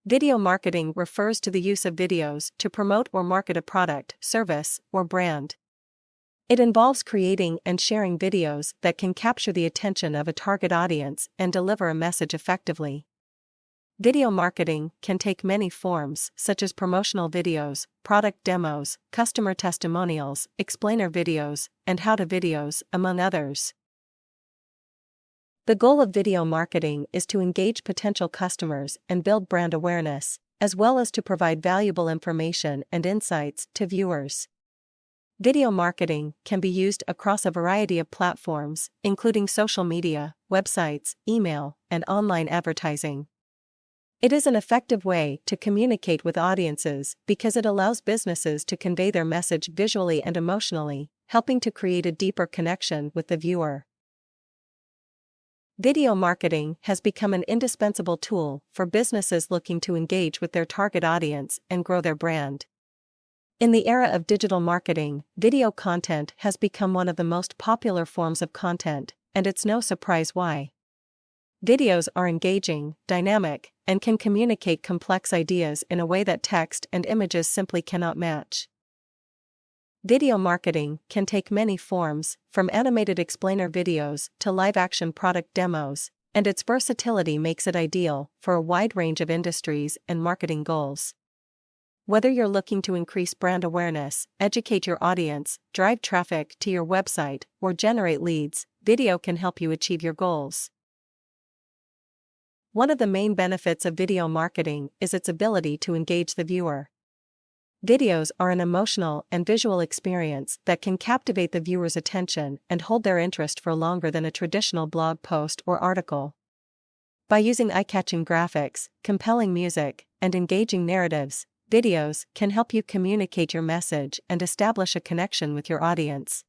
Video marketing refers to the use of videos to promote or market a product, service, or brand. It involves creating and sharing videos that can capture the attention of a target audience and deliver a message effectively. Video marketing can take many forms, such as promotional videos, product demos, customer testimonials, explainer videos, and how-to videos, among others. The goal of video marketing is to engage potential customers and build brand awareness, as well as to provide valuable information and insights to viewers. Video marketing can be used across a variety of platforms, including social media, websites, email, and online advertising. It is an effective way to communicate with audiences because it allows businesses to convey their message visually and emotionally, helping to create a deeper connection with the viewer. Video marketing has become an indispensable tool for businesses looking to engage with their target audience and grow their brand. In the era of digital marketing, video content has become one of the most popular forms of content, and it's no surprise why. Videos are engaging, dynamic, and can communicate complex ideas in a way that text and images simply cannot match. Video marketing can take many forms, from animated explainer videos to live-action product demos, and its versatility makes it ideal for a wide range of industries and marketing goals. Whether you're looking to increase brand awareness, educate your audience, drive traffic to your website, or generate leads, video can help you achieve your goals. One of the main benefits of video marketing is its ability to engage the viewer. Videos are an emotional and visual experience that can captivate the viewer's attention and hold their interest for longer than a traditional blog post or article. By using eye-catching graphics, compelling music, and engaging narratives, videos can help you communicate your message and establish a connection with your audience.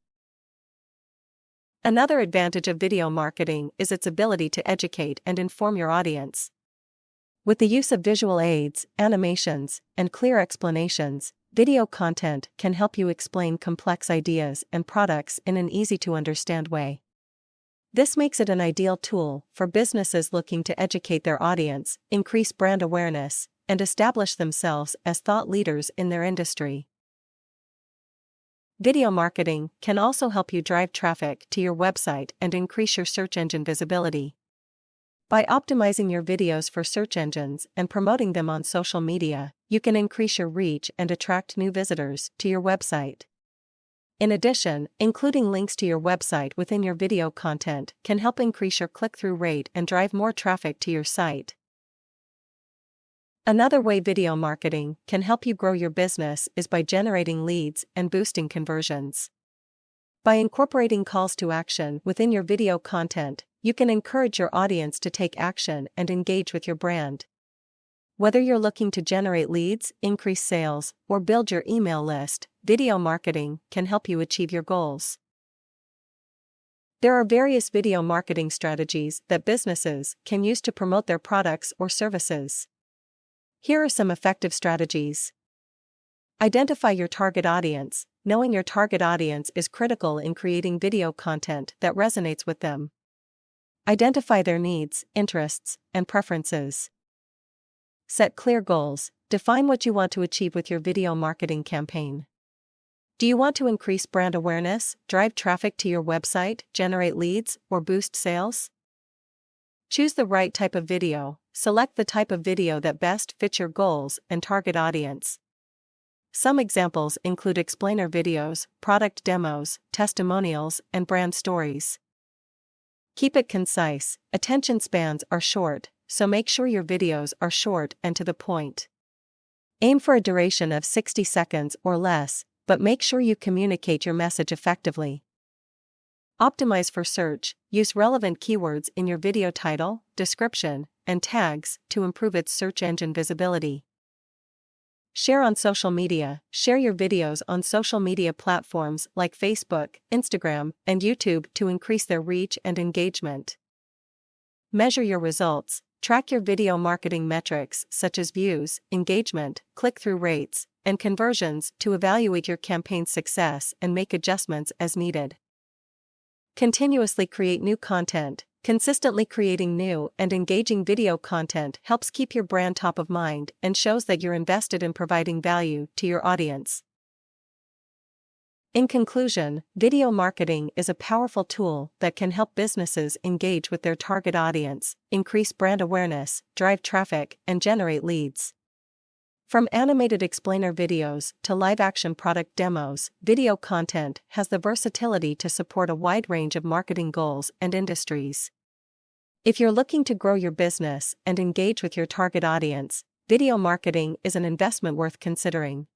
Another advantage of video marketing is its ability to educate and inform your audience. With the use of visual aids, animations, and clear explanations, video content can help you explain complex ideas and products in an easy-to-understand way. This makes it an ideal tool for businesses looking to educate their audience, increase brand awareness, and establish themselves as thought leaders in their industry. Video marketing can also help you drive traffic to your website and increase your search engine visibility. By optimizing your videos for search engines and promoting them on social media, you can increase your reach and attract new visitors to your website. In addition, including links to your website within your video content can help increase your click-through rate and drive more traffic to your site. Another way video marketing can help you grow your business is by generating leads and boosting conversions. By incorporating calls to action within your video content, you can encourage your audience to take action and engage with your brand. Whether you're looking to generate leads, increase sales, or build your email list, video marketing can help you achieve your goals. There are various video marketing strategies that businesses can use to promote their products or services. Here are some effective strategies. Identify your target audience. Knowing your target audience is critical in creating video content that resonates with them. Identify their needs, interests, and preferences. Set clear goals. Define what you want to achieve with your video marketing campaign. Do you want to increase brand awareness, drive traffic to your website, generate leads, or boost sales? Choose the right type of video. Select the type of video that best fits your goals and target audience. Some examples include explainer videos, product demos, testimonials, and brand stories. Keep it concise. Attention spans are short, so make sure your videos are short and to the point. Aim for a duration of 60 seconds or less, but make sure you communicate your message effectively. Optimize for search. Use relevant keywords in your video title, description, and tags to improve its search engine visibility. Share on social media. Share your videos on social media platforms like Facebook, Instagram, and YouTube to increase their reach and engagement. Measure your results. Track your video marketing metrics such as views, engagement, click-through rates, and conversions to evaluate your campaign's success and make adjustments as needed. Continuously create new content. Consistently creating new and engaging video content helps keep your brand top of mind and shows that you're invested in providing value to your audience. In conclusion, video marketing is a powerful tool that can help businesses engage with their target audience, increase brand awareness, drive traffic, and generate leads. From animated explainer videos to live-action product demos, video content has the versatility to support a wide range of marketing goals and industries. If you're looking to grow your business and engage with your target audience, video marketing is an investment worth considering.